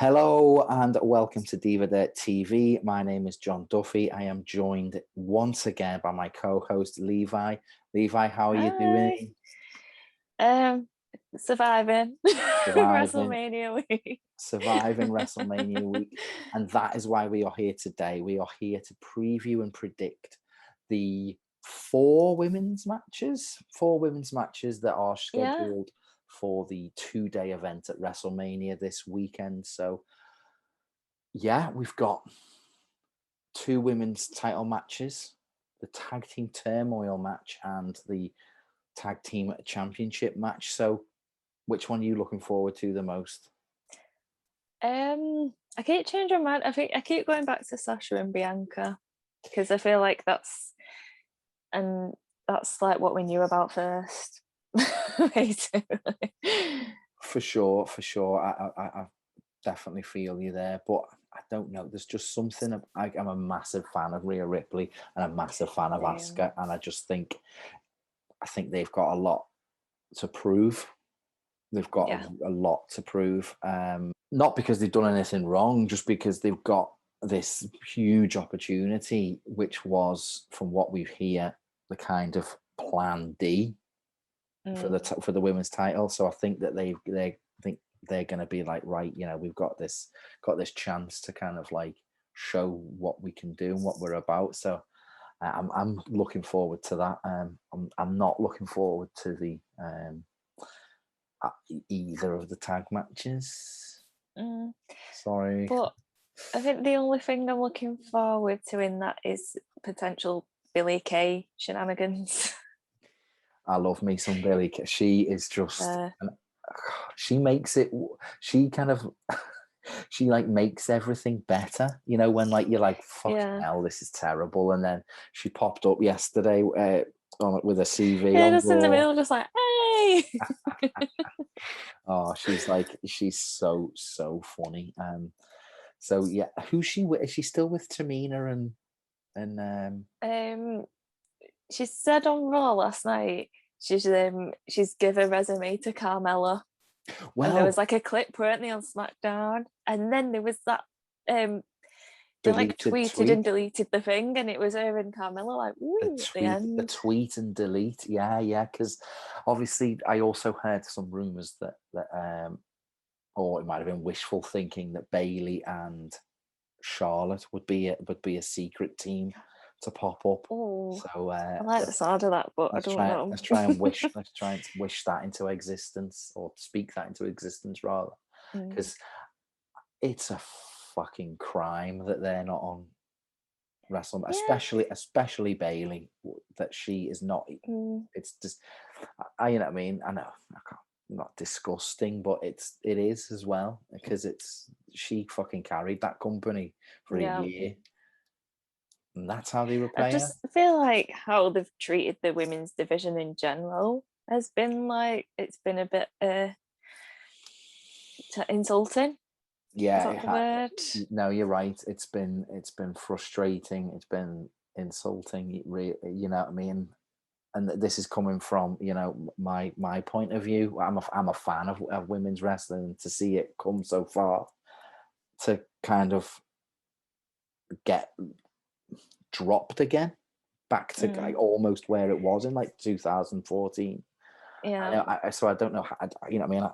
Hello and welcome to Diva TV. My name is John Duffy. I am joined once again by my co-host Levi. Levi, how are you doing? Surviving WrestleMania week. Surviving WrestleMania week. And that is why we are here today. We are here to preview and predict the four women's matches that are scheduled for the 2-day event at WrestleMania this weekend. So yeah, we've got 2 women's title matches, the tag team turmoil match and the tag team championship match. So which one are you looking forward to the most? I keep changing my mind. I think I keep going back to Sasha and Bianca because I feel like that's like what we knew about first. Basically. For sure. I definitely feel you there, but I don't know. There's just something. I'm a massive fan of Rhea Ripley and a massive fan of Asuka, and I think they've got a lot to prove. They've got a lot to prove. Not because they've done anything wrong, just because they've got this huge opportunity, which was, from what we hear, the kind of plan D for the women's title. So I think that they're going to be like, right, we've got this chance to kind of like show what we can do and what we're about. So I'm looking forward to that. I'm not looking forward to the either of the tag matches. Sorry, but I think the only thing I'm looking forward to in that is potential Billie Kay shenanigans. I love me some Billie Kay. She is just she makes it. She kind of she like makes everything better. When like you're like, fucking hell, this is terrible. And then she popped up yesterday with a CV. Yeah, just in the middle, just like, hey. Oh, she's so funny. So yeah, who's she with? Is she still with Tamina and she said on Raw last night she's give a resume to Carmella. Well, and there was like a clip, weren't they, on SmackDown, and then there was that they like tweeted and deleted the thing, and it was her and Carmella like, ooh, at the end. The tweet and delete, yeah, because obviously I also heard some rumors that or it might have been wishful thinking, that Bayley and Charlotte would be a secret team to pop up. Ooh, so I like the sound of that, but I don't know. Let's try and wish that into existence, or speak that into existence rather, because it's a fucking crime that they're not on WrestleMania, especially Bayley, that she is not. It's just, you know what I mean. I know, not disgusting, but it is as well, because she fucking carried that company for a year. And that's how they repay her. I just feel like how they've treated the women's division in general has been like, it's been a bit insulting. Yeah, is that the word? No, you're right. It's been frustrating. It's been insulting. You know what I mean? And this is coming from my point of view. I'm a fan of women's wrestling. To see it come so far, to kind of get dropped again back to like almost where it was in like 2014. Yeah. So I don't know how, I mean, I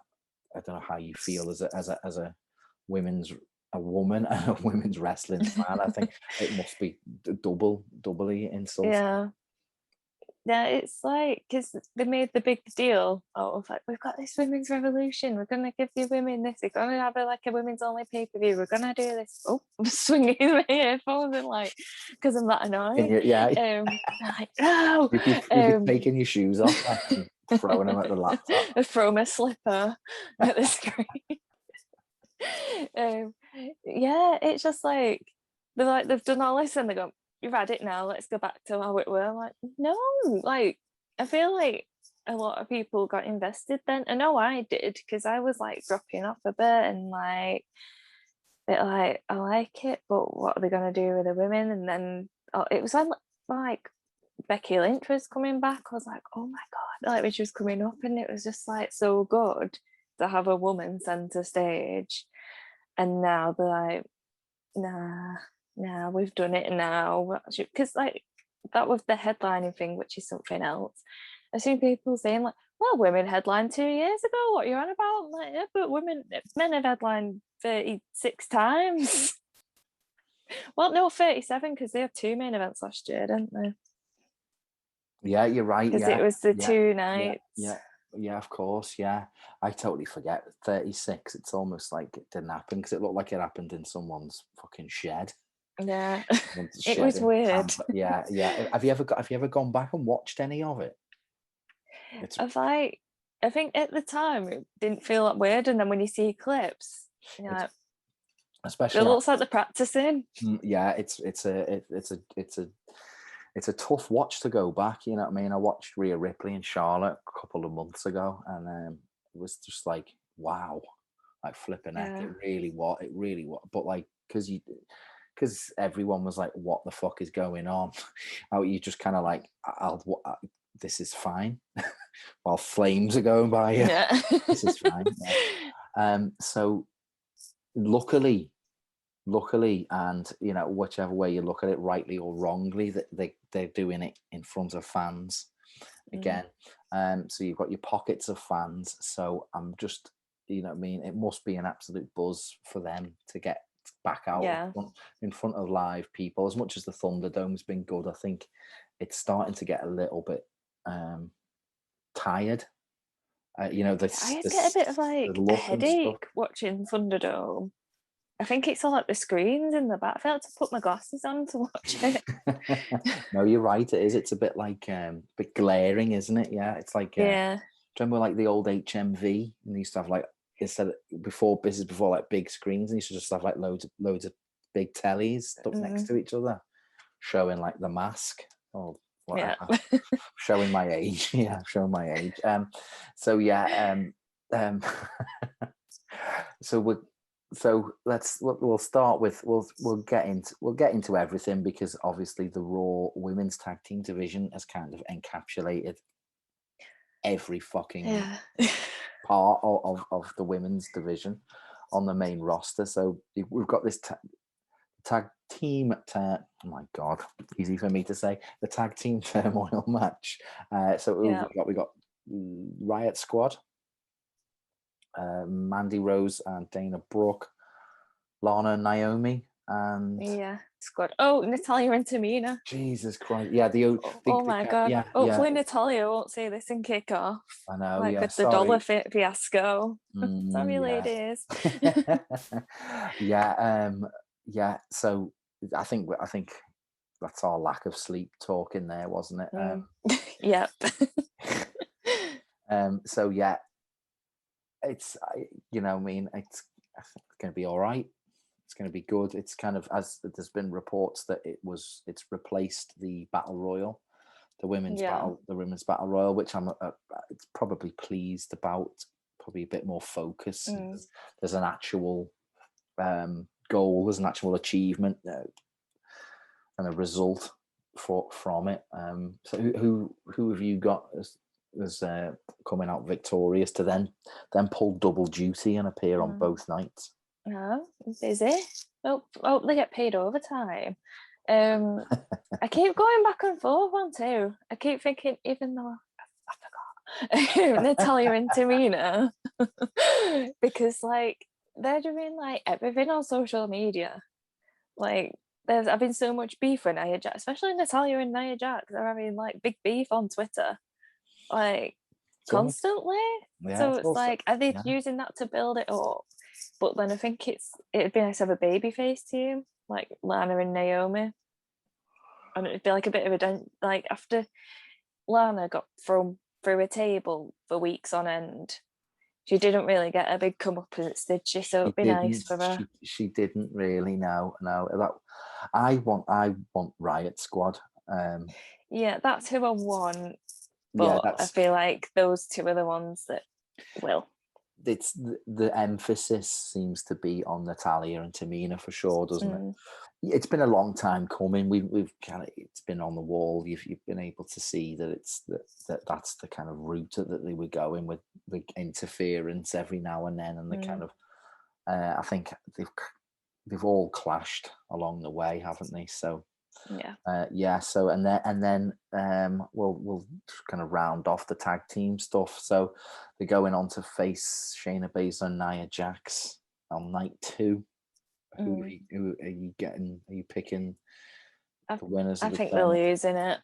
don't know how you feel as a woman and a women's wrestling fan. I think it must be doubly insulting. Yeah, it's like, because they made the big deal out of like, we've got this women's revolution, we're gonna give you women this, we're gonna have like a women's only pay-per-view, we're gonna do this. I'm swinging my earphones and like, because I'm that annoyed. Like, no. You'd be taking your shoes off and throwing them at the laptop. I throw my slipper at the screen. Yeah, it's just like they've done all this and they go, you've had it now, let's go back to how it were. I'm like, no, like I feel like a lot of people got invested then. I know I did, because I was like dropping off a bit and like bit like, I like it, but what are they gonna do with the women? And then it was like Becky Lynch was coming back. I was like, oh my god, like when she was coming up, and it was just like so good to have a woman center stage. and now they're like, nah, we've done it now. Because like that was the headlining thing, which is something else. I've seen people saying like, well, women headlined 2 years ago. What are you on about? I'm like, yeah, but men have headlined 36 times. Well, no, 37 because they had 2 main events last year, didn't they? Yeah, you're right. Because Yeah, it was the yeah, 2 nights. Yeah, of course. Yeah, I totally forget. 36. It's almost like it didn't happen because it looked like it happened in someone's fucking shed. Yeah, it Shed was in weird. Tampa. Yeah. Have you ever gone back and watched any of it? I think at the time it didn't feel that weird, and then when you see clips, you're like, especially it looks like they're practicing. Yeah, it's a tough watch to go back. You know what I mean? I watched Rhea Ripley and Charlotte a couple of months ago, and it was just like, wow, like flipping heck. It really was. But like, because everyone was like, what the fuck is going on? How you just kind of like, this is fine, while flames are going by you. Yeah. This is fine. Yeah. So luckily, and you know, whichever way you look at it, rightly or wrongly, that they're doing it in front of fans again. So you've got your pockets of fans. So I'm just, you know what I mean, it must be an absolute buzz for them to get back out in front of live people. As much as the Thunderdome's been good, I think it's starting to get a little bit tired. You know, I just get a bit of like a headache watching Thunderdome. I think it's all like the screens in the back. I felt to put my glasses on to watch it. No, you're right. It is. It's a bit like a bit glaring, isn't it? Yeah, it's like do you remember like the old HMV, and they used to have like, instead before like big screens, and they used to just have like loads of big tellies stuck next to each other, showing like The Mask or whatever. Showing my age. Yeah, showing my age. So we'll start with we'll get into everything, because obviously the Raw Women's Tag Team division has kind of encapsulated every fucking part of the women's division on the main roster. So we've got this tag team oh my god, easy for me to say, the tag team turmoil match. We got Riot Squad, Mandy Rose and Dana Brooke, Lana and Naomi, and Squad. Oh, Natalya and Tamina. Jesus Christ! Yeah, oh my god! Yeah, hopefully Natalya won't say this in kickoff. I know. Like with the dollar fiasco. Sorry, ladies. So I think that's our lack of sleep talking there, wasn't it? Yep. So yeah, it's, you know, I mean, it's going to be all right. It's going to be good. It's kind of, as there's been reports that it's replaced the Battle Royal, the women's battle royal, which I'm it's probably pleased about. Probably a bit more focus. There's an actual goal. There's an actual achievement and a result from it. So who have you got as coming out victorious to then pull double duty and appear on both nights? No, busy. Oh, they get paid overtime. I keep going back and forth on two. I keep thinking, even though I forgot, Natalya and Tamina, because like they're doing like everything on social media. Like there's having so much beef with Nia Jax, especially Natalya and Nia Jax. They're having like big beef on Twitter, like constantly. So it's like, are they using that to build it up? But then I think it'd be nice to have a babyface team like Lana and Naomi, and it'd be like a bit of a like after Lana got thrown through a table for weeks on end, she didn't really get a big comeuppance, did she? So it'd be nice for her. She didn't really. No. That I want Riot Squad. Yeah, that's who I want. But I feel like those two are the ones that will. It's the emphasis seems to be on Natalya and Tamina for sure, doesn't it? It's been a long time coming. We've kind of, it's been on the wall. You've been able to see that that's the kind of route that they were going with, the interference every now and then, and the kind of I think they've all clashed along the way, haven't they? So yeah. So and then we'll kind of round off the tag team stuff. So they're going on to face Shayna Baszler and Nia Jax on night 2. Who are you getting? Are you picking the winners? I think they're losing it.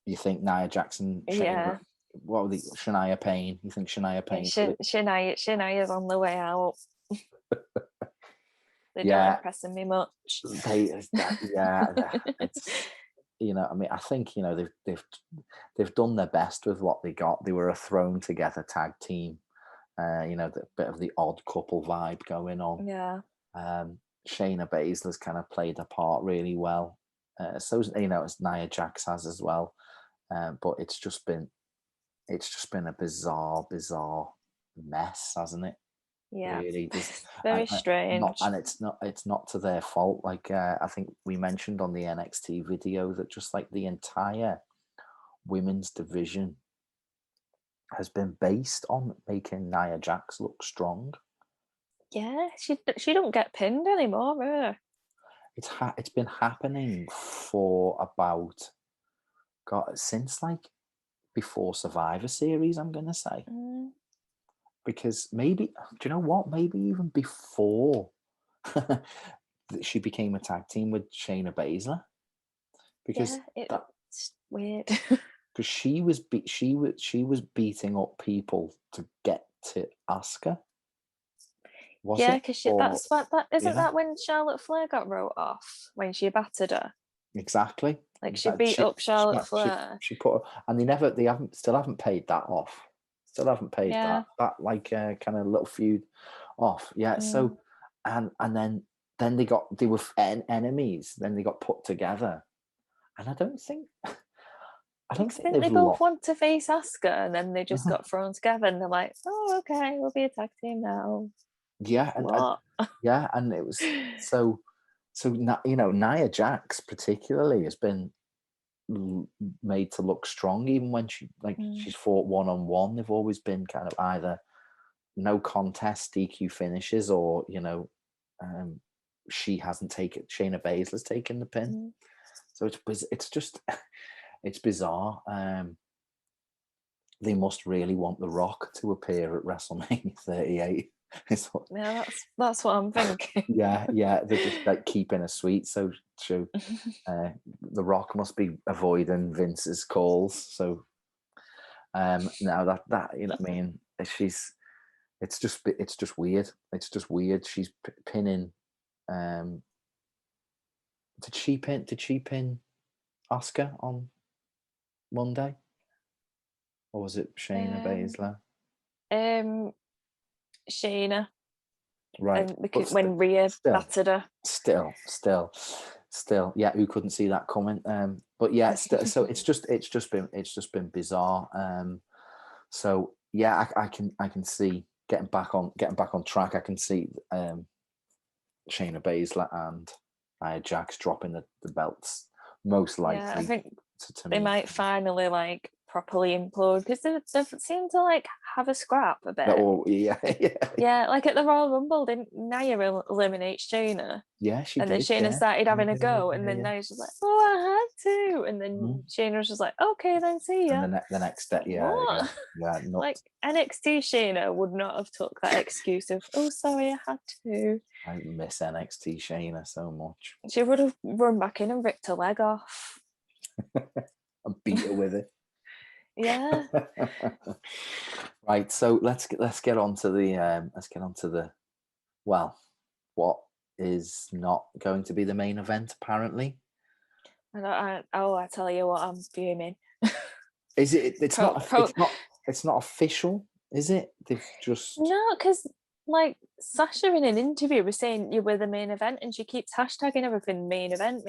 You think Nia Jackson? Shayna, Yeah. What were the Shania Payne? You think Shania Payne? Shania's on the way out. They're not impressing me much. It's I mean, I think they've done their best with what they got. They were a thrown together tag team. The bit of the odd couple vibe going on. Yeah. Shayna Baszler's kind of played a part really well. So as Nia Jax has as well. But it's just been a bizarre mess, hasn't it? Yeah, really. very strange. It's not to their fault. Like I think we mentioned on the NXT video that just like the entire women's division has been based on making Nia Jax look strong. Yeah, she don't get pinned anymore. It's been happening for about since like before Survivor Series, I'm gonna say. Because maybe, do you know what? Maybe even before she became a tag team with Shayna Baszler. Because it's weird. Because she was beating up people to get to Asuka. Because that's what that isn't that when Charlotte Flair got wrote off when she battered her. Exactly. Like she beat up Charlotte Flair. She put her, and they still haven't paid that off. Still haven't paid that like kind of little feud off. Yeah. So and then they were enemies. Then they got put together, and I don't think they both want to face Asuka, and then they just got thrown together, and they're like, "Oh, okay, we'll be a tag team now." Yeah, and it was so Nia Jax particularly has been made to look strong, even when she's fought one-on-one. They've always been kind of either no contest DQ finishes, or she hasn't taken, Shayna Baszler's taken the pin. So it's just it's bizarre. They must really want The Rock to appear at WrestleMania 38. Yeah, that's what I'm thinking. yeah, they're just like keeping a sweet. So The Rock must be avoiding Vince's calls. So now that I mean, it's just weird. It's just weird. She's pinning. Did she pin Asuka on Monday, or was it Shayna Baszler? Shayna. Right. Because when Rhea battered her. Still. Yeah, who couldn't see that coming? But yeah, so it's just been bizarre. So yeah, I can see getting back on track. I can see Shayna Baszler and Nia Jax dropping the belts most likely. Yeah, I think they might finally like properly implode, because they seem to like have a scrap a bit. Yeah, like at the Royal Rumble, didn't Nia eliminate Shayna? Yeah, she and did. Then Shayna started having a go, and then Nia's just like, "Oh, I had to," and then Shayna was just like, "Okay, then see ya." And the next step, yeah, like NXT Shayna would not have took that excuse of, "Oh, sorry, I had to." I miss NXT Shayna so much. She would have run back in and ripped her leg off and beat her with it. Yeah. Right, so let's get on to the well, what is not going to be the main event apparently. I tell you what, I'm fuming. Is it? It's not official, is it? They've just no, because like Sasha in an interview was saying you were the main event, and she keeps hashtagging everything main event.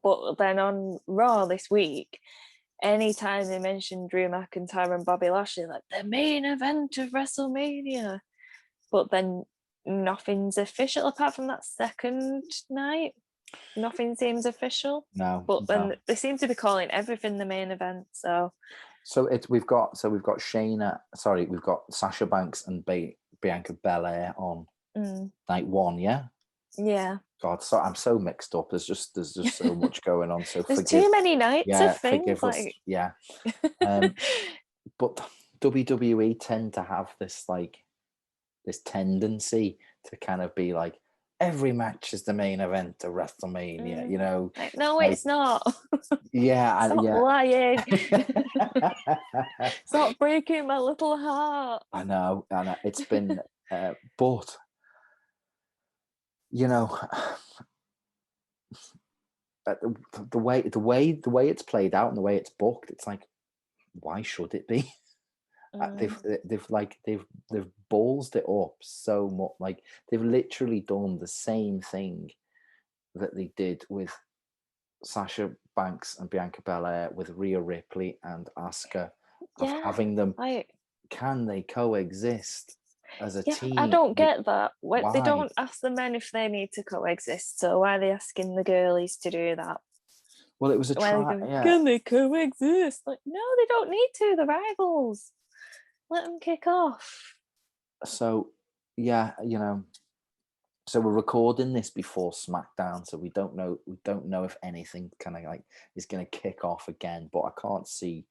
But then on Raw this week, anytime they mention Drew McIntyre and Bobby Lashley, like the main event of WrestleMania, but then nothing's official apart from that second night. Nothing seems official. No, but then they seem to be calling everything the main event. So we've got Shayna. Sorry, we've got Sasha Banks and Bianca Belair on Mm. night 1. Yeah. Yeah. God, so I'm so mixed up. There's just so much going on. So There's too many nights of things. Forgive us. Like, Yeah. But WWE tend to have this tendency to kind of be like, every match is the main event of WrestleMania, you know. like, no, it's not. Yeah, Stop yeah. lying. Stop breaking my little heart. I know, and it's been, but you know, the way it's played out and the way it's booked, it's like, why should it be? They've ballsed it up so much. Like, they've literally done the same thing that they did with Sasha Banks and Bianca Belair, with Rhea Ripley and Asuka, of having them. Can they coexist as a team? I don't get that. Why? They don't ask the men if they need to coexist, so why are they asking the girlies to do that? Well, it was a try. Can they coexist? Like, no, they don't need to. They're rivals. Let them kick off. So, yeah, you know, so we're recording this before SmackDown, so we don't know if anything kind of like is going to kick off again. But I can't see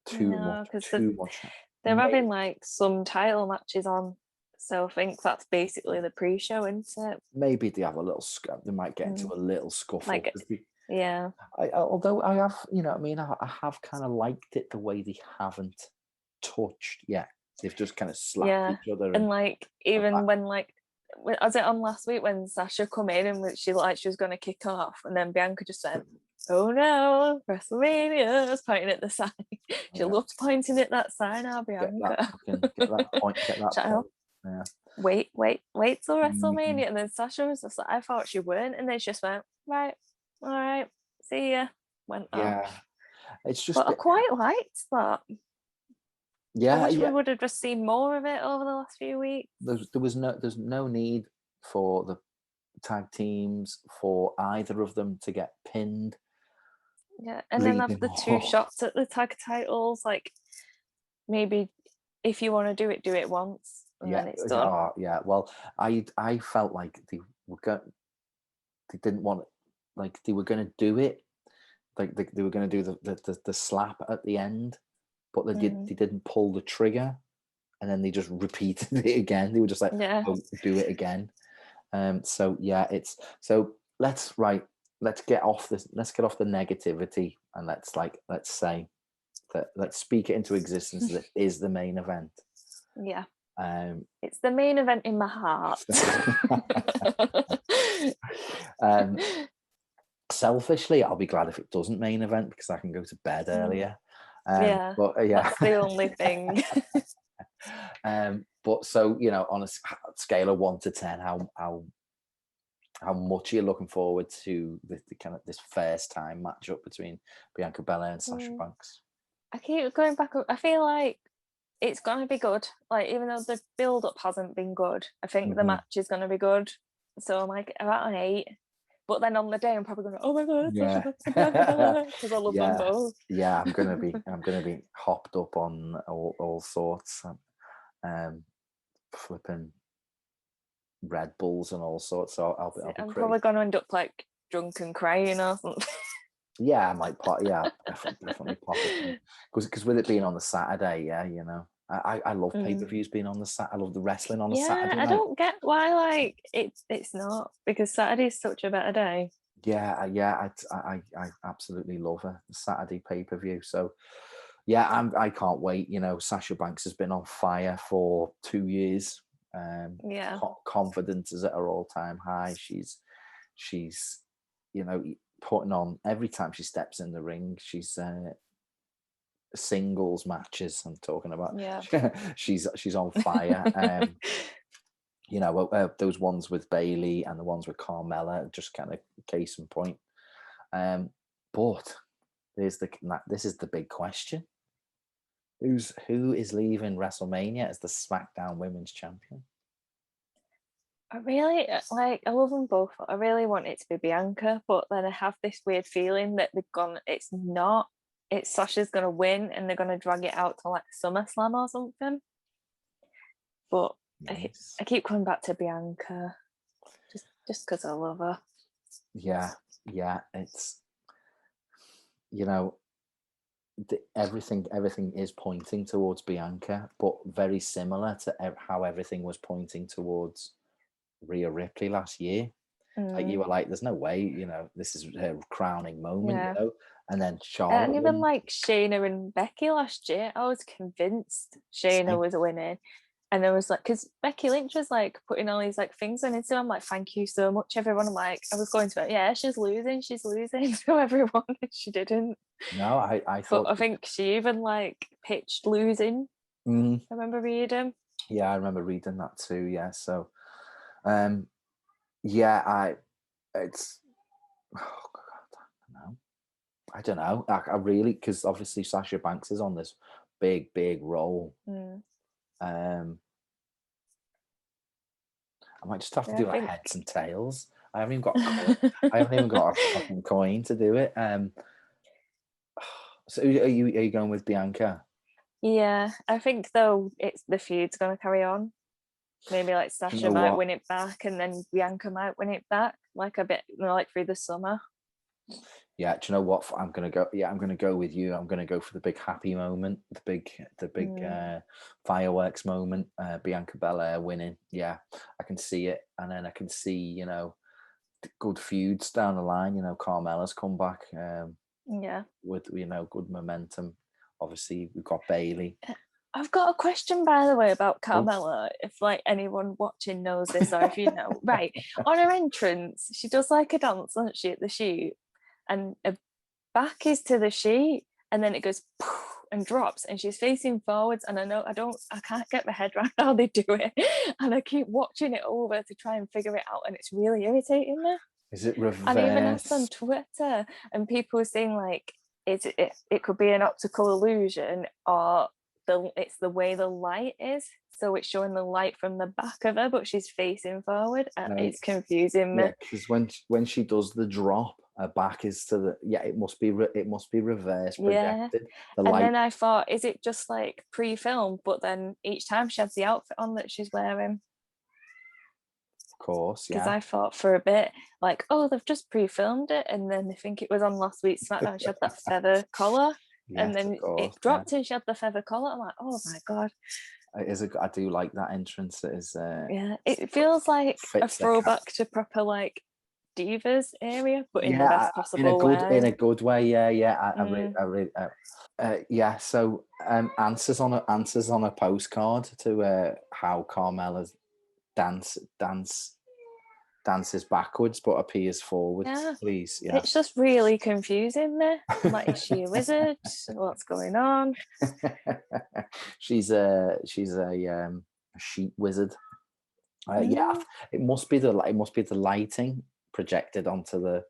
too much. They're having like some title matches on, so I think that's basically the pre-show, isn't it? Maybe they have a little they might get into a little scuffle. Like, yeah. Although I have, you know, I mean, I have kind of liked it the way they haven't touched yet. They've just kind of slapped each other. And like, even when like, was it on last week when Sasha come in and she looked like she was going to kick off, and then Bianca just said, "Oh no, WrestleMania," was pointing at the sign. She loves pointing at that sign, Bianca. Get that point. Yeah. Wait till WrestleMania. And then Sasha was just like, I thought she weren't, and then she just went, right, all right, see ya. Went off. It's just, but I quite liked that. Yeah, I wish we would have just seen more of it over the last few weeks. There's no need for the tag teams, for either of them to get pinned. Yeah, and then have the 2 shots at the tag titles. Like, maybe if you want to do it once, and then it's done. Yeah. Well, I felt like they didn't want, like, they were going to do it, like they were going to do the slap at the end, but they didn't pull the trigger, and then they just repeated it again. They were just like, oh, do it again. So yeah, let's get off the negativity, and let's speak it into existence that is the main event. Yeah. It's the main event in my heart. Selfishly, I'll be glad if it doesn't main event, because I can go to bed earlier. But that's the only thing. But so, you know, on a scale of 1 to 10, how much are you looking forward to the kind of this first time matchup between Bianca Belair and Sasha Banks? I keep going back. I feel like it's going to be good. Like, even though the build up hasn't been good, I think the match is going to be good. So I'm like about an 8. But then on the day, I'm probably going, oh my god, because I love them both. Yeah, I'm gonna be hopped up on all sorts, flipping Red Bulls and all sorts. So I'll be probably going to end up like drunk and crying or something. Yeah, I might pop. Yeah, definitely pop it, because with it being on the Saturday, yeah, you know, I love pay-per-views being on the Saturday. I love the wrestling on the Saturday night. I don't get why, like, it's not, because Saturday's such a better day. Yeah, I absolutely love the Saturday pay-per-view. So yeah, I can't wait. You know, Sasha Banks has been on fire for 2 years. Confidence is at her all-time high. She's you know, putting on, every time she steps in the ring, she's singles matches I'm talking about. she's on fire. You know, those ones with Bailey and the ones with Carmella, just kind of case in point. But this is the big question: who is leaving WrestleMania as the SmackDown Women's Champion? I really I love them both. I really want it to be Bianca, but then I have this weird feeling that it's not. It's Sasha's going to win, and they're going to drag it out to like SummerSlam or something. But Nice. I keep coming back to Bianca, just because I love her. Yeah, it's, you know, everything is pointing towards Bianca, but very similar to how everything was pointing towards Rhea Ripley last year. Like, you were like, there's no way, you know, this is her crowning moment, you know. And then Charlotte And even like Shayna and Becky last year, I was convinced Shayna was winning. And there was like, because Becky Lynch was like putting all these like things on Instagram, like, thank you so much, everyone. I'm like, I was going to it, yeah, she's losing to everyone. She didn't. No, I thought. But I think she even like pitched losing. I remember reading. Yeah, I remember reading that too. Yeah, so, yeah, it's. Oh God, I don't know. I really, because obviously Sasha Banks is on this big role. I might just have to do like heads and tails. I haven't even got a fucking coin to do it. So are you going with Bianca? Yeah, I think though it's the feud's gonna carry on. Maybe like Sasha might win it back, and then Bianca might win it back, like a bit, like through the summer. Yeah, do you know what? I'm gonna go. Yeah, I'm gonna go with you. I'm gonna go for the big happy moment, the big fireworks moment. Bianca Belair winning. Yeah, I can see it, and then I can see, you know, good feuds down the line. You know, Carmella's come back. Yeah, with, you know, good momentum. Obviously, we've got Bailey. I've got a question, by the way, about Carmella. If like anyone watching knows this, or if you know, right, on her entrance, she does like a dance, doesn't she, at the sheet, and her back is to the sheet, and then it goes poof, and drops, and she's facing forwards. And I can't get my head around how they do it, and I keep watching it over to try and figure it out, and it's really irritating me. Is it reverse? And even asked on Twitter, and people were saying like, it could be an optical illusion, or it's the way the light is. So it's showing the light from the back of her, but she's facing forward. It's confusing me. Yeah, because when she does the drop, her back is to the. Yeah, it must be reverse projected. Yeah. And then I thought, is it just like pre-filmed? But then each time she has the outfit on that she's wearing. Of course, yeah. Because I thought for a bit, like, oh, they've just pre-filmed it, and then they think it was on last week's SmackDown. She had that feather collar, and then it dropped, and she had the feather collar. I'm like, oh my god! I do like that entrance. It is. Yeah, it feels like a throwback to proper like Divas area, but in the best possible way. In a good way. Yeah. I really. Yeah. So, answers on a postcard to how Carmella's dances backwards but appears forwards, please. Yeah, it's just really confusing me. Like, is she a wizard? What's going on? she's a sheet wizard. Yeah, it must be the lighting projected onto the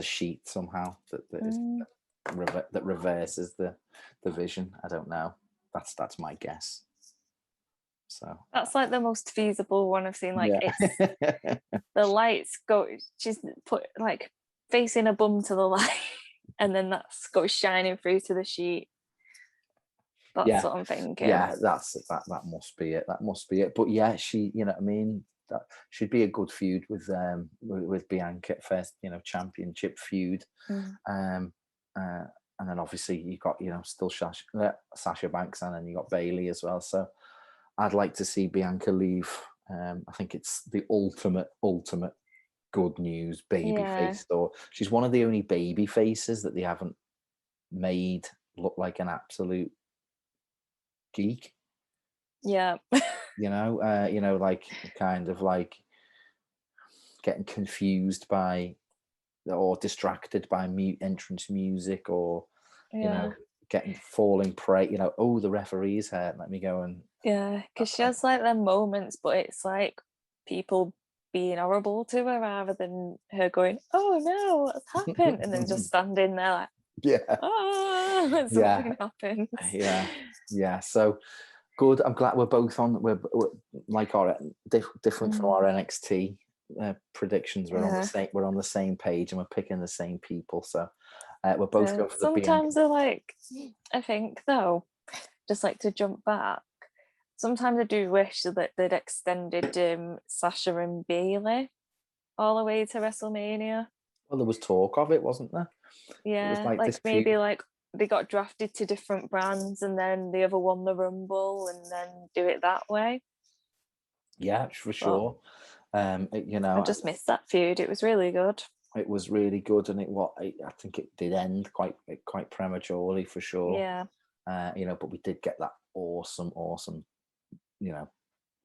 sheet somehow that reverses the vision. I don't know. That's my guess. So that's like the most feasible one I've seen. Like, it's the lights go. She's put like facing a bum to the light, and then that's goes shining through to the sheet. That's what I'm thinking. Yeah, that must be it. That must be it. But yeah, she, you know what I mean, that should be a good feud with Bianca, first, you know, championship feud. And then obviously you got, you know, still Sasha Banks, and then you got Bailey as well. So I'd like to see Bianca leave. I think it's the ultimate good news baby face. Or she's one of the only baby faces that they haven't made look like an absolute geek. Yeah. you know, like kind of like getting confused by or distracted by entrance music, or you know, falling prey, you know, oh, the referee's hurt, let me go and because she has like them moments, but it's like people being horrible to her rather than her going, oh no, what's happened, and then just standing there like, something happened. So good. I'm glad we're both on. We're like our different from our NXT predictions. We're on the same page, and we're picking the same people. So we're both going for the. Sometimes they're like, I think though, just like to jump back. sometimes I do wish that they'd extended Sasha and Bailey all the way to WrestleMania. Well, there was talk of it, wasn't there? It was Yeah, like this maybe like they got drafted to different brands and then the other won the Rumble and then do it that way. Yeah, for sure. I just missed that feud. It was really good. It was really good, and I think it did end quite prematurely for sure. Yeah. But we did get that awesome,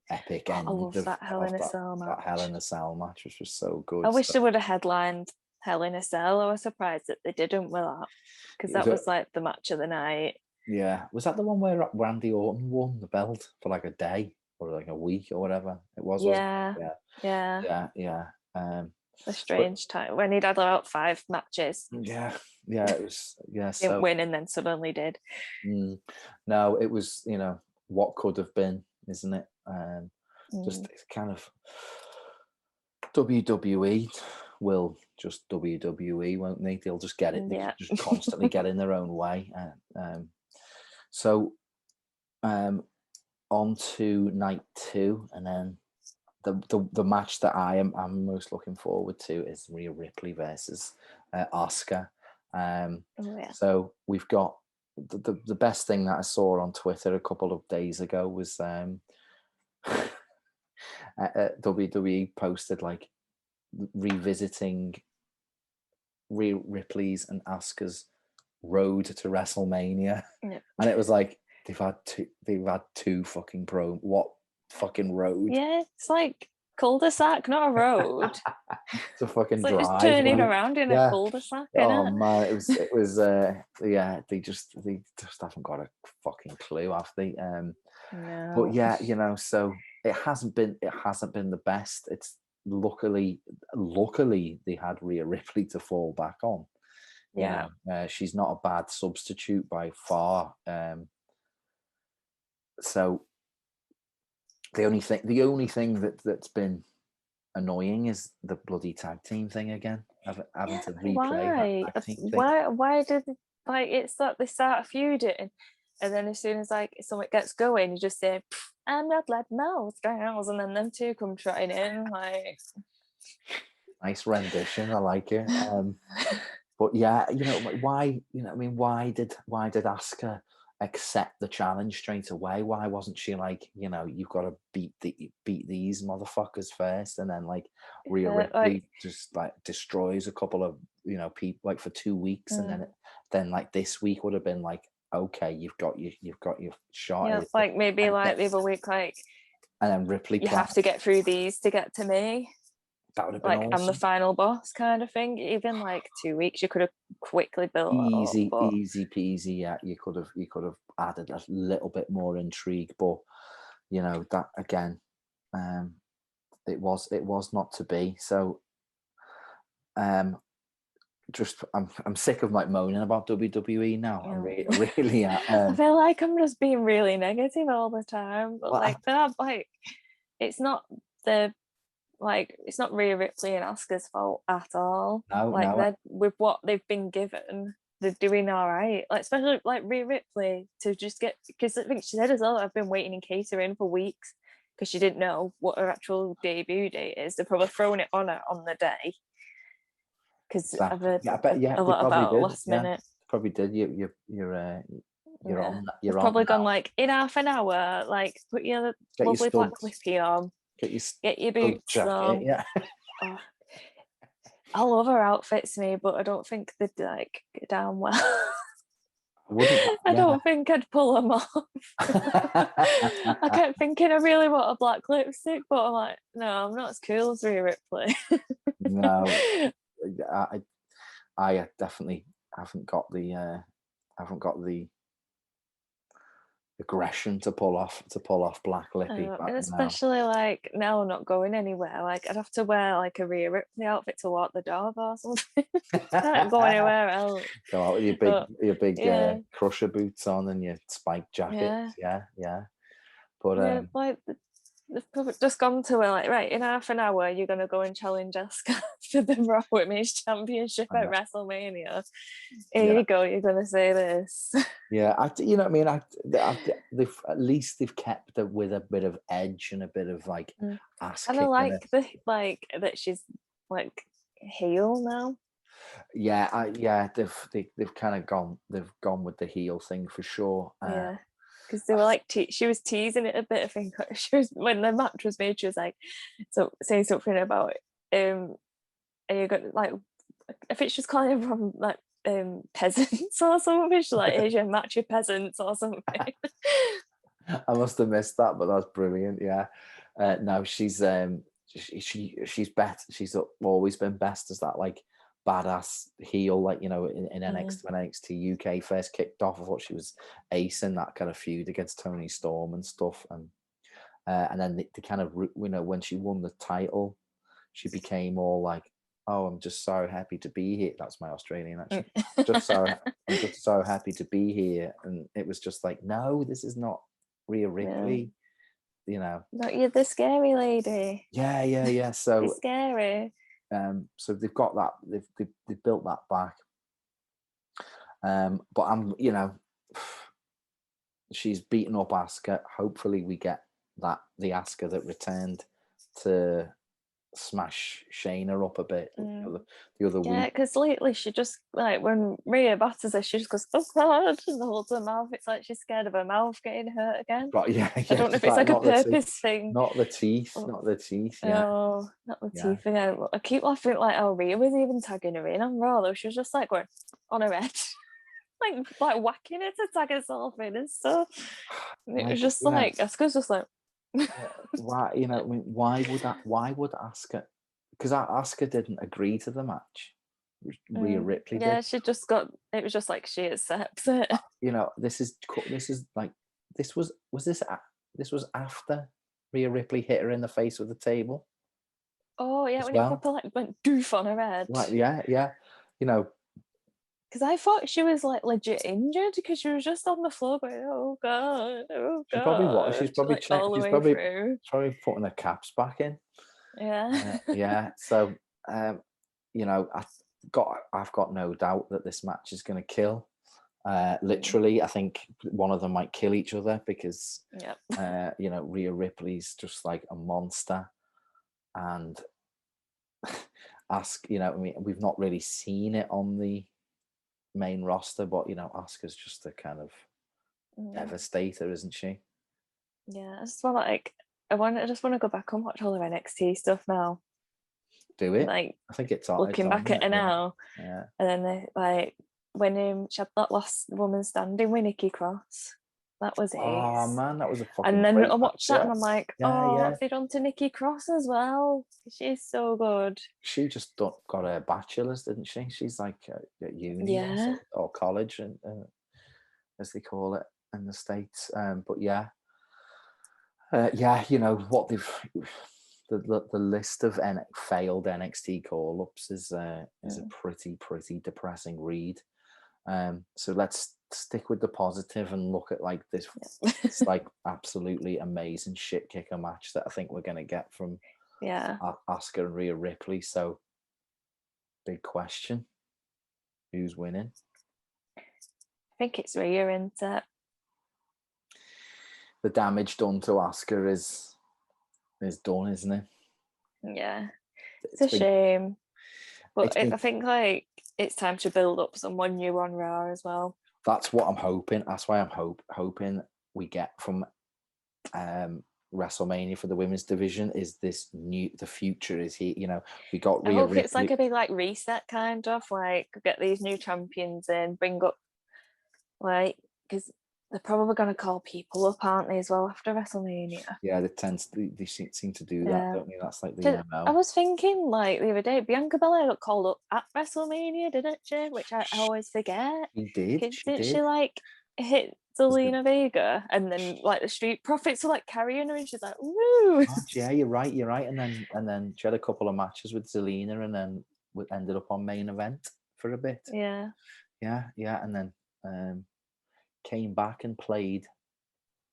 epic end. I love that Hell in a Cell match. That Hell in a Cell match was just so good. I wish they would have headlined Hell in a Cell. I was surprised that they didn't with that, because that was like the match of the night. Yeah, was that the one where Randy Orton won the belt for like a day or like a week or whatever it was? Yeah. A strange time when he'd had about 5 matches. Yeah, it was. Yeah, didn't win and then suddenly did. No, it was what could have been, isn't it? Just it's kind of WWE will just WWE, won't they? They'll just get it. They just constantly get in their own way. So on to night 2, and then the match that I'm most looking forward to is Rhea Ripley versus Asuka. So we've got the best thing that I saw on Twitter a couple of days ago was WWE posted like revisiting Rhea Ripley's and Asuka's road to WrestleMania, and it was like they've had two fucking what fucking road? Yeah, it's like cul-de-sac, not a road. It's a fucking drive. It's like just turning around in a cul-de-sac. Oh man, it was they just haven't got a fucking clue, have they? No. But yeah, so it hasn't been the best. It's luckily they had Rhea Ripley to fall back on. Yeah. She's not a bad substitute by far. So the only thing that's been annoying is the bloody tag team thing again. Having to replay that tag team thing. Why did it's like they start feuding, and then as soon as something gets going, you just say, "I'm not letting those girls," and then them two come trotting in like. Nice rendition. I like it. But yeah, why? Why did Asuka accept the challenge straight away? Why wasn't she like, you've got to beat these motherfuckers first, and then like Rhea Ripley just like destroys a couple of people like for 2 weeks, and then like this week would have been like, okay, you've got your shot. Yeah, like maybe like the other week, like, and then Ripley, you have to get through these to get to me. That would have been awesome. I'm the final boss kind of thing. Even like 2 weeks, you could have quickly built easy peasy. Yeah, you could have added a little bit more intrigue, but that again, it was not to be. So, I'm sick of like moaning about WWE now. Yeah. I really am. I feel like I'm just being really negative all the time, but it's not it's not Rhea Ripley and Asuka's fault at all. With what they've been given, they're doing all right. Like especially like Rhea Ripley to just get, because I think she said as well, I've been waiting in catering for weeks because she didn't know what her actual debut date is. They're probably throwing it on her on the day because I've heard a lot about last minute. Probably did. You're on that. You're probably on gone like in half an hour. Like put your lovely black lippy on. Get your boots on. Yeah. I love her outfits, but I don't think they'd like get down well. I don't think I'd pull them off. I kept thinking I really want a black lipstick, but I'm like, no, I'm not as cool as Rhea Ripley. No, I definitely haven't got the aggression to pull off black lippy, and especially like now I'm not going anywhere. Like I'd have to wear like a Rhea Ripley outfit to walk the dog or something. Can't go anywhere else. Go out with your big crusher boots on and your spike jacket. Yeah. But they've probably just gone to her like, right, in half an hour, you're going to go and challenge Asuka for the Raw Women's Championship at WrestleMania. Here you go, you're going to say this. Yeah, you know what I mean? They've at least they've kept it with a bit of edge and a bit of like ass kicking. And I like that she's like heel now. Yeah, they've kind of gone with the heel thing for sure. Yeah, because they were like she was teasing it a bit. I think she was, when the match was made, she was like, so saying something about and you got like, I think she's calling everyone like peasants or something. She's like, Asian match, you peasants or something. I must have missed that, but that's brilliant. Yeah, no, she's better. She's always been best as that like badass heel, like, you know, in NXT when NXT UK first kicked off. I thought she was ace in that kind of feud against Tony Storm and stuff, and then the kind of, you know, when she won the title, she became all like, oh, I'm just so happy to be here. That's my Australian accent. I'm just so happy to be here. And it was just like, no, this is not Rhea Ripley. Yeah. You know. No, you're the scary lady. Yeah. So you're scary. So they've got that. They've built that back. But I'm, you know, she's beaten up Asuka. Hopefully, we get the Asuka that returned to smash Shayna up a bit the other week. Yeah, because lately she just, like, when Rhea batters her, she just goes, oh God, and holds her mouth. It's like she's scared of her mouth getting hurt again. But yeah, I don't know if it's like a purpose thing. Not the teeth, yeah. Oh, not the teeth again. I keep laughing like, oh, Rhea was even tagging her in on Raw, though. She was just like going on her head. like whacking her to tag herself in and stuff. And it was just like, Asuka's just like, why, you know, I mean, why would Asuka, because Asuka didn't agree to the match. Rhea Ripley did. Yeah, she just got, it was just like she accepts it. You know, this was after Rhea Ripley hit her in the face with the table. Oh yeah, when it proper like went doof on her head. Right, yeah. You know, because I thought she was like legit injured because she was just on the floor going, oh God, oh God. She probably was. She's probably like, all the way through. Probably putting her caps back in. Yeah. Yeah. So, you know, I've got no doubt that this match is going to kill. Literally, I think one of them might kill each other because, you know, Rhea Ripley's just like a monster, and you know, I mean, we've not really seen it on the main roster, but, you know, Asuka's just a kind of devastator, isn't she? Yeah, I just want I just want to go back and watch all the NXT stuff now. Do it. Like, I think it's looking back at it now. Yeah. And then when she had that last woman standing with Nikki Cross, that was ace. Oh man, that was a fucking. And then great I watched match, that and I'm like, what's they done to Nikki Cross as well? She's so good. She just got her bachelor's, didn't she? She's like at uni or college, and as they call it in the States. But yeah, you know what the list of failed NXT call-ups is a pretty depressing read. So let's stick with the positive and look at like this. It's like absolutely amazing shit kicker match that I think we're going to get from Asuka and Rhea Ripley. So big question: who's winning? I think it's Rhea, isn't it? The damage done to Asuka is done, isn't it? Yeah, it's a shame. But I think like it's time to build up someone new on Raw as well. That's what I'm hoping. That's why I'm hoping we get from WrestleMania for the women's division is this new. The future is here. You know, we got. I hope it's like a big like reset kind of like get these new champions in, bring up like because they're probably going to call people up, aren't they, as well after WrestleMania? Yeah, they seem to do that, don't they? That's like the MO. I was thinking like the other day, Bianca Belair got called up at WrestleMania, didn't she? Which I always forget. She did. She like hit Zelina Vega, and then like the Street Profits were like carrying her, and she's like, "Woo!" Yeah, you're right. And then she had a couple of matches with Zelina, and then ended up on main event for a bit. Yeah, and then came back and played.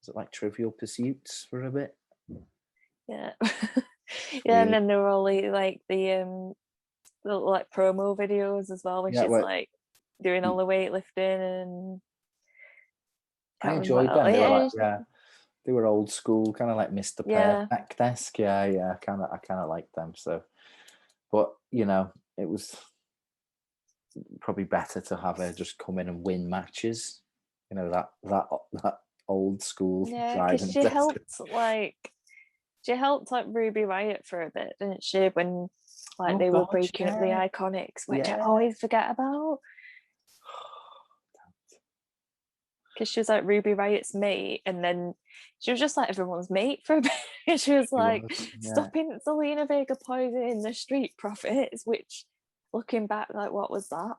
Was it like Trivial Pursuits for a bit? Yeah. Yeah, and then there were all like the like promo videos as well, when Yeah, she's well, like doing all the weightlifting, and I can't remember what enjoyed else. them. They were like, Yeah, they were old school, kind of like Mr. yeah, Perfect-esque. Yeah, I kind of liked them. So, but it was probably better to have her just come in and win matches. That old school yeah, because driving desk. she helped like Ruby Riott for a bit, didn't she? When like Oh they were God, breaking up the yeah, Iconics, which I yeah. always forget about, because she was like Ruby Riott's mate, and then she was just like everyone's mate for a bit. She was She like was, yeah. stopping Zelina Vega poisoning the Street Profits, which, looking back, like, what was that?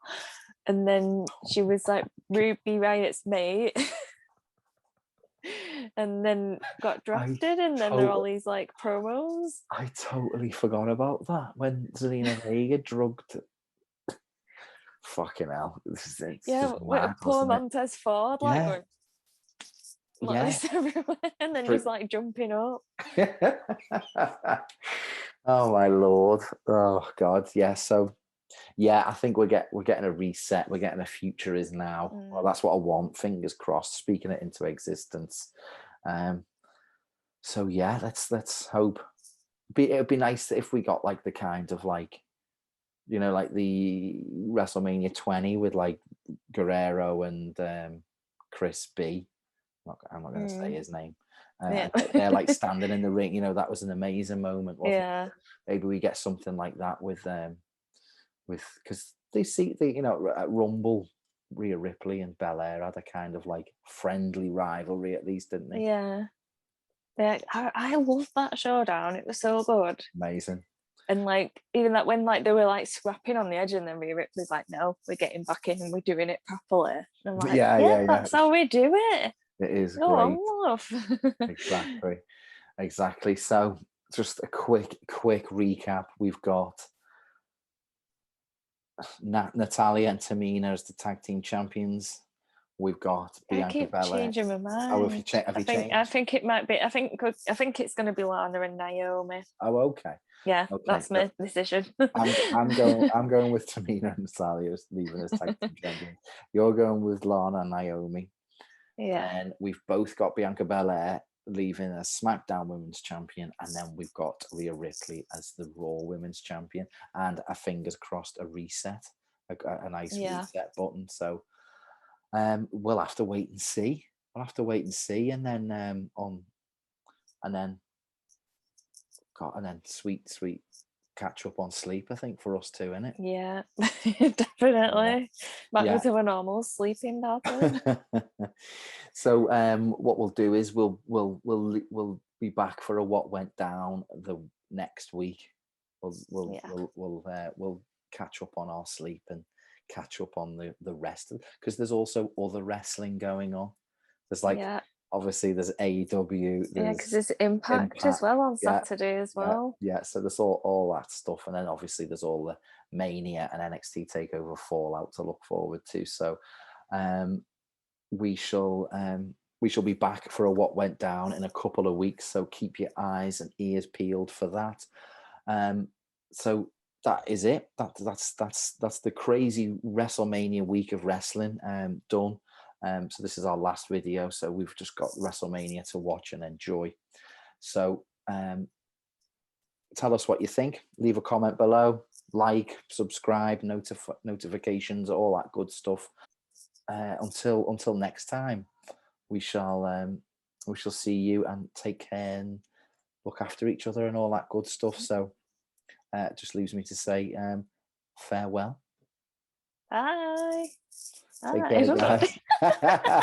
And then she was like Ruby Riott's mate. And then got I drafted, and then there are all totally, these like promos. I totally forgot about that when Zelina Vega drugged. Fucking hell, it's Yeah, just with mad, poor wasn't it? Montez Ford like Yeah, going like yeah. this everywhere, and then just like jumping up. Oh my lord! Oh God! Yeah. So yeah, I think we're getting a reset. We're getting a future is now. Well, that's what I want. Fingers crossed. Speaking it into existence. Um. So yeah, let's hope. It would be nice if we got like the kind of like like the WrestleMania 20 with like Guerrero and Chris B. I'm not going to say his name. Yeah. They're like standing in the ring. That was an amazing moment, wasn't Yeah. it? Maybe we get something like that with because at Rumble, Rhea Ripley and Belair had a kind of like friendly rivalry at least, didn't they? Yeah. Yeah. I loved that showdown. It was so good. Amazing. And like even that when like they were like scrapping on the edge, and then Rhea Ripley's like, "No, we're getting back in and we're doing it properly." And I'm like, "Yeah, Yeah. that's how we do it." It is Go great. on, love. Exactly. So just a quick recap. We've got Natalia and Tamina as the tag team champions. We've got I Bianca keep Belair. changing my Oh, mind. have you changed? I think it might be. I think it's going to be Lana and Naomi. Oh, okay. Yeah, Okay. that's my decision. I'm going with Tamina and Natalia leaving as tag team champions. You're going with Lana and Naomi. Yeah. And we've both got Bianca Belair leaving as SmackDown Women's Champion, and then we've got Rhea Ripley as the Raw Women's Champion, and fingers crossed a reset, a nice reset button. So we'll have to wait and see. And then and then sweet catch up on sleep. I think for us too, innit? Yeah, definitely. Back Yeah. to a normal sleeping pattern. So what we'll do is we'll be back for a what went down the next week. We'll catch up on our sleep and catch up on the rest because there's also other wrestling going on. There's like obviously there's AEW. Because there's Impact as well on Saturday as well. Yeah, so there's all that stuff, and then obviously there's all the Mania and NXT Takeover Fallout to look forward to. So we shall be back for a what went down in a couple of weeks. So keep your eyes and ears peeled for that. So that is it. That's the crazy WrestleMania week of wrestling done. So this is our last video. So we've just got WrestleMania to watch and enjoy. So tell us what you think. Leave a comment below. Like, subscribe, notifications, all that good stuff. Until next time, we shall see you, and take care and look after each other and all that good stuff. So it just leaves me to say farewell. Bye. Take care, guys.